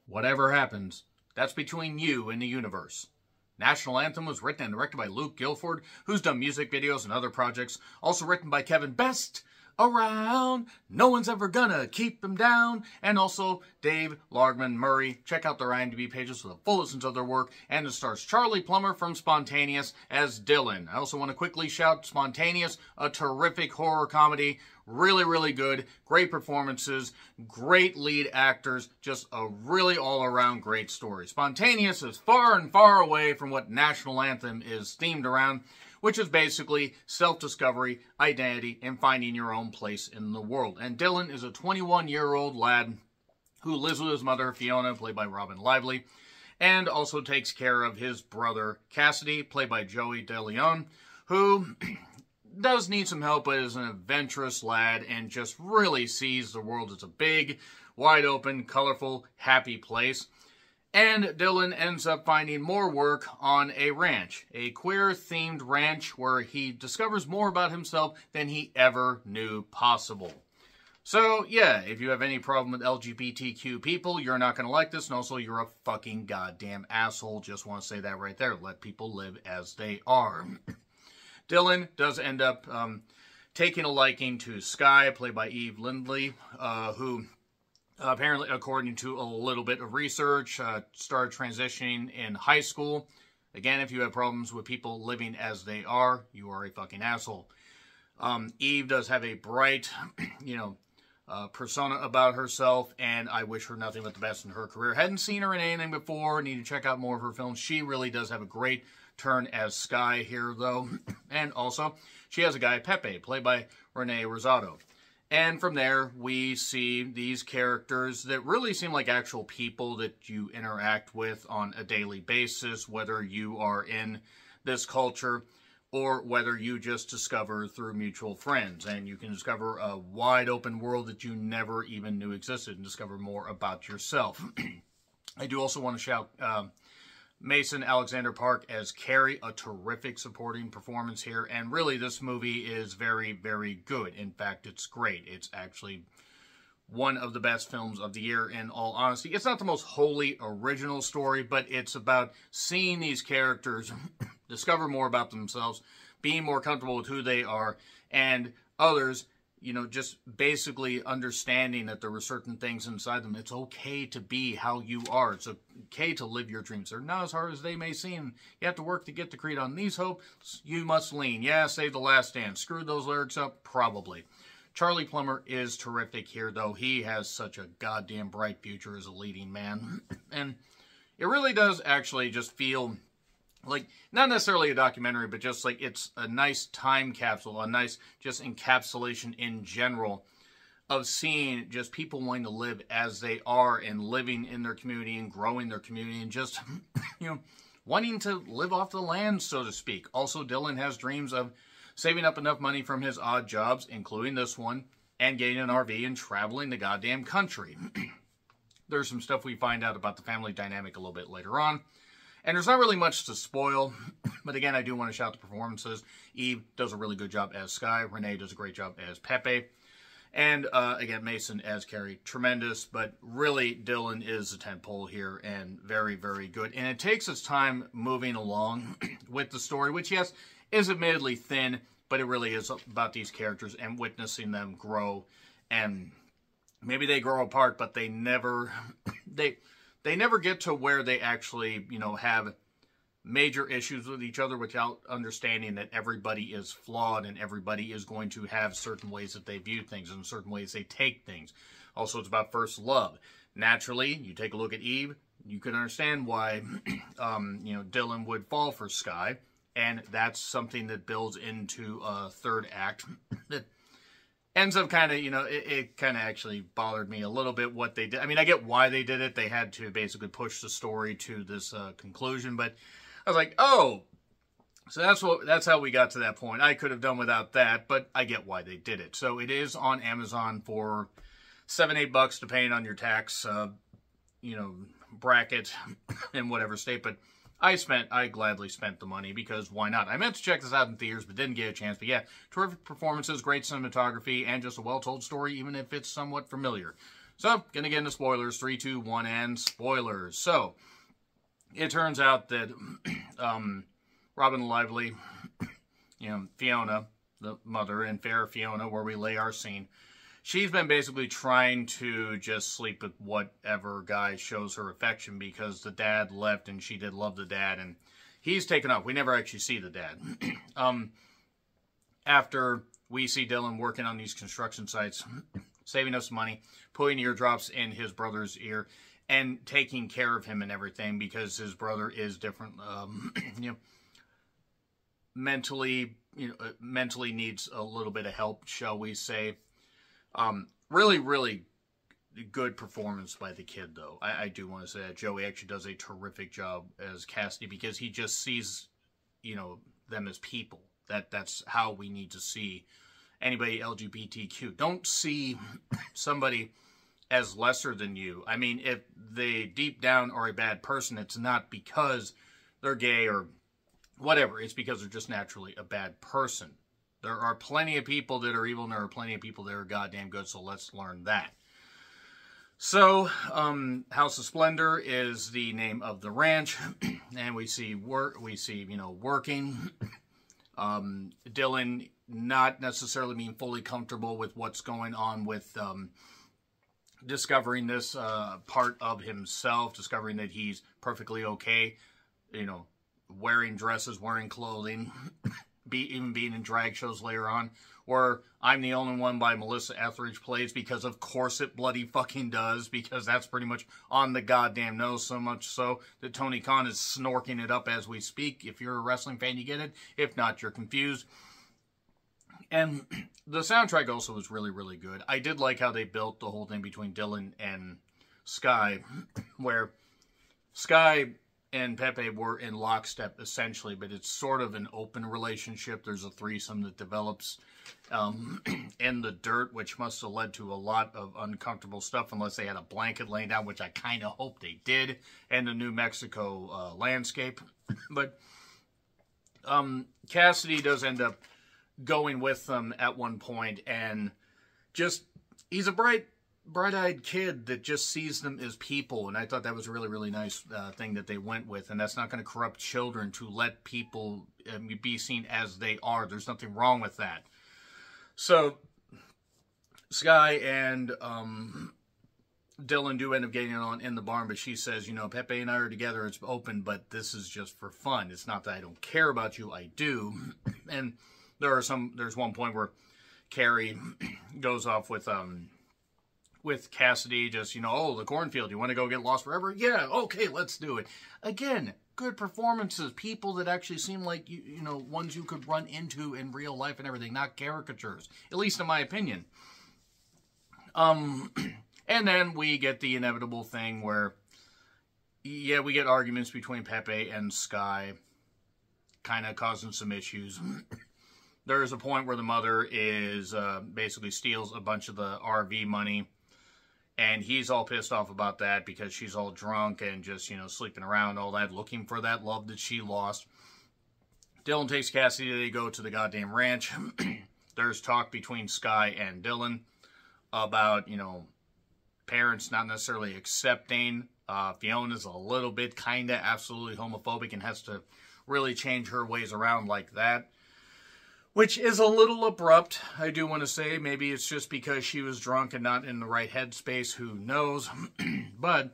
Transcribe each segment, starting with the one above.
Whatever happens, that's between you and the universe. National Anthem was written and directed by Luke Guilford, who's done music videos and other projects. Also written by Kevin Best around. No one's ever gonna keep him down. And also Dave Largman Murray. Check out their IMDb pages for the full listens of their work. And it stars Charlie Plummer from Spontaneous as Dylan. I also want to quickly shout Spontaneous, a terrific horror comedy. Really, really good. Great performances. Great lead actors. Just a really all-around great story. Spontaneous is far and far away from what National Anthem is themed around, which is basically self-discovery, identity, and finding your own place in the world. And Dylan is a 21-year-old lad who lives with his mother, Fiona, played by Robin Lively, and also takes care of his brother, Cassidy, played by Joey DeLeon, who does need some help, but is an adventurous lad and just really sees the world as a big, wide-open, colorful, happy place. And Dylan ends up finding more work on a ranch, a queer-themed ranch where he discovers more about himself than he ever knew possible. So, yeah, if you have any problem with LGBTQ people, you're not going to like this, and also you're a fucking goddamn asshole. Just want to say that right there. Let people live as they are. Dylan does end up taking a liking to Skye, played by Eve Lindley, who apparently, according to a little bit of research, started transitioning in high school. Again, if you have problems with people living as they are, you are a fucking asshole. Eve does have a bright, persona about herself, and I wish her nothing but the best in her career. Hadn't seen her in anything before. Need to check out more of her films. She really does have a great turn as Skye here, though. And also, she has a guy, Pepe, played by Rene Rosado. And from there, we see these characters that really seem like actual people that you interact with on a daily basis, whether you are in this culture or whether you just discover through mutual friends. And you can discover a wide open world that you never even knew existed and discover more about yourself. I do also want to shout Mason Alexander Park as Carrie, a terrific supporting performance here. And really, this movie is very, very good. In fact, it's great. It's actually one of the best films of the year, in all honesty. It's not the most wholly original story, but it's about seeing these characters discover more about themselves, being more comfortable with who they are, and others, just basically understanding that there were certain things inside them. It's okay to be how you are. It's okay to live your dreams. They're not as hard as they may seem. You have to work to get the creed on these hopes. You must lean. Yeah, save the last stand. Screwed those lyrics up? Probably. Charlie Plummer is terrific here, though. He has such a goddamn bright future as a leading man. And it really does actually just feel like, not necessarily a documentary, but just like it's a nice time capsule, a nice just encapsulation in general of seeing just people wanting to live as they are and living in their community and growing their community and just, wanting to live off the land, so to speak. Also, Dylan has dreams of saving up enough money from his odd jobs, including this one, and getting an RV and traveling the goddamn country. There's some stuff we find out about the family dynamic a little bit later on. And there's not really much to spoil, but again, I do want to shout the performances. Eve does a really good job as Skye. Renee does a great job as Pepe. And again, Mason as Carrie, tremendous. But really, Dylan is the tentpole here and very, very good. And it takes its time moving along with the story, which, yes, is admittedly thin, but it really is about these characters and witnessing them grow. And maybe they grow apart, but they never... They never get to where they actually, have major issues with each other without understanding that everybody is flawed and everybody is going to have certain ways that they view things and certain ways they take things. Also, it's about first love. Naturally, you take a look at Eve, you can understand why, Dylan would fall for Skye, and that's something that builds into a third act that ends up kind of, it kind of actually bothered me a little bit what they did. I mean, I get why they did it. They had to basically push the story to this conclusion. But I was like, oh, so that's how we got to that point. I could have done without that, but I get why they did it. So it is on Amazon for $7-8 depending on your tax, bracket in whatever state. But I gladly spent the money because why not? I meant to check this out in theaters, but didn't get a chance. But yeah, terrific performances, great cinematography, and just a well-told story, even if it's somewhat familiar. So, gonna get into spoilers. 3, 2, 1, and spoilers. So, it turns out that Robin Lively, Fiona, the mother, and Fair Fiona, where we lay our scene, she's been basically trying to just sleep with whatever guy shows her affection because the dad left and she did love the dad, and he's taken off. We never actually see the dad. After we see Dylan working on these construction sites, saving us money, putting eardrops in his brother's ear, and taking care of him and everything because his brother is different, mentally needs a little bit of help, shall we say. Really, really good performance by the kid, though. I do want to say that Joey actually does a terrific job as Cassidy because he just sees, them as people. That's how we need to see anybody LGBTQ. Don't see somebody as lesser than you. I mean, if they deep down are a bad person, it's not because they're gay or whatever. It's because they're just naturally a bad person. There are plenty of people that are evil, and there are plenty of people that are goddamn good, so let's learn that. So, House of Splendor is the name of the ranch, and we see working. Dylan not necessarily being fully comfortable with what's going on with discovering this part of himself, discovering that he's perfectly okay, wearing dresses, wearing clothing, even being in drag shows later on, where I'm the Only One by Melissa Etheridge plays, because of course it bloody fucking does, because that's pretty much on the goddamn nose, so much so that Tony Khan is snorking it up as we speak. If you're a wrestling fan, you get it. If not, you're confused. And the soundtrack also was really, really good. I did like how they built the whole thing between Dylan and Sky, where Sky and Pepe were in lockstep, essentially, but it's sort of an open relationship. There's a threesome that develops in the dirt, which must have led to a lot of uncomfortable stuff, unless they had a blanket laying down, which I kind of hope they did, and the New Mexico landscape. But Cassidy does end up going with them at one point, and he's a bright-eyed kid that just sees them as people, and I thought that was a really, really nice thing that they went with, and that's not going to corrupt children to let people be seen as they are. There's nothing wrong with that. So, Sky and Dylan do end up getting on in the barn, but she says, Pepe and I are together, it's open, but this is just for fun. It's not that I don't care about you, I do. And there's one point where Carrie goes off with Cassidy, just, the cornfield, you want to go get lost forever? Yeah, okay, let's do it. Again, good performances, people that actually seem like, ones you could run into in real life and everything, not caricatures, at least in my opinion. And then we get the inevitable thing where, we get arguments between Pepe and Sky, kind of causing some issues. There's a point where the mother is basically steals a bunch of the RV money, and he's all pissed off about that because she's all drunk and just, sleeping around, all that, looking for that love that she lost. Dylan takes Cassidy, they go to the goddamn ranch. There's talk between Sky and Dylan about, parents not necessarily accepting. Fiona's a little bit kind of absolutely homophobic and has to really change her ways around like that, which is a little abrupt, I do want to say. Maybe it's just because she was drunk and not in the right headspace, who knows. But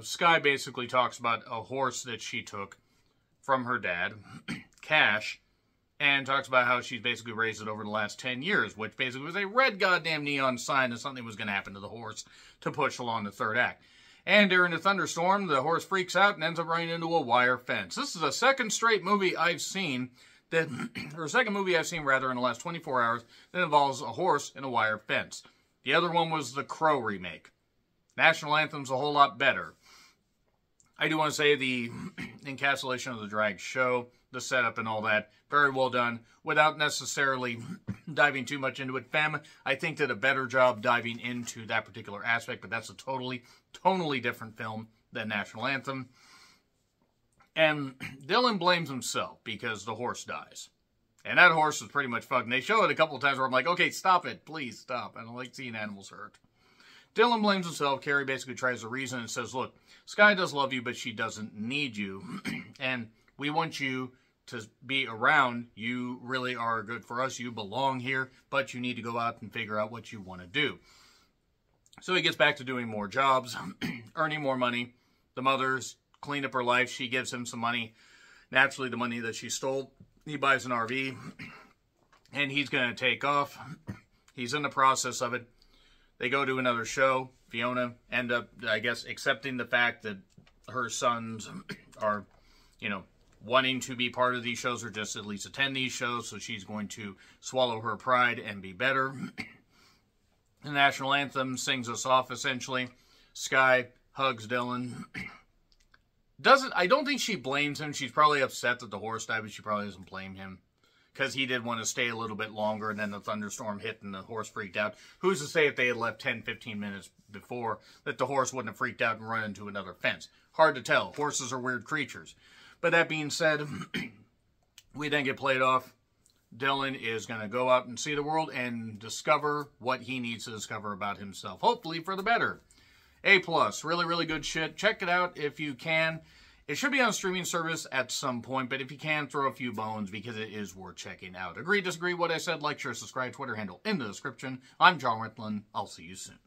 Sky basically talks about a horse that she took from her dad, Cash, and talks about how she's basically raised it over the last 10 years, which basically was a red goddamn neon sign that something was going to happen to the horse to push along the third act. And during the thunderstorm, the horse freaks out and ends up running into a wire fence. This is the second movie I've seen in the last 24 hours that involves a horse and a wire fence. The other one was the Crow remake. National Anthem's a whole lot better. I do want to say the encapsulation of the drag show, the setup and all that, very well done, without necessarily diving too much into it. Femme, I think, did a better job diving into that particular aspect, but that's a totally different film than National Anthem. And Dylan blames himself because the horse dies. And that horse was pretty much fucked. And they show it a couple of times where I'm like, okay, stop it. Please stop. I don't like seeing animals hurt. Dylan blames himself. Carrie basically tries to reason and says, look, Sky does love you, but she doesn't need you. And we want you to be around. You really are good for us. You belong here, but you need to go out and figure out what you want to do. So he gets back to doing more jobs, earning more money. The mother's cleaned up her life. She gives him some money. Naturally, the money that she stole. He buys an RV, and he's going to take off. He's in the process of it. They go to another show. Fiona end up, I guess, accepting the fact that her sons are, you know, wanting to be part of these shows or just at least attend these shows. So she's going to swallow her pride and be better. The national anthem sings us off, essentially. Sky hugs Dylan. I don't think she blames him. She's probably upset that the horse died, but she probably doesn't blame him. Because he did want to stay a little bit longer, and then the thunderstorm hit and the horse freaked out. Who's to say if they had left 10, 15 minutes before that the horse wouldn't have freaked out and run into another fence? Hard to tell. Horses are weird creatures. But that being said, we then get played off. Dylan is going to go out and see the world and discover what he needs to discover about himself. Hopefully for the better. A+. Really, really good shit. Check it out if you can. It should be on a streaming service at some point, but if you can, throw a few bones because it is worth checking out. Agree, disagree, what I said, like, share, subscribe, Twitter handle in the description. I'm John Ritlin. I'll see you soon.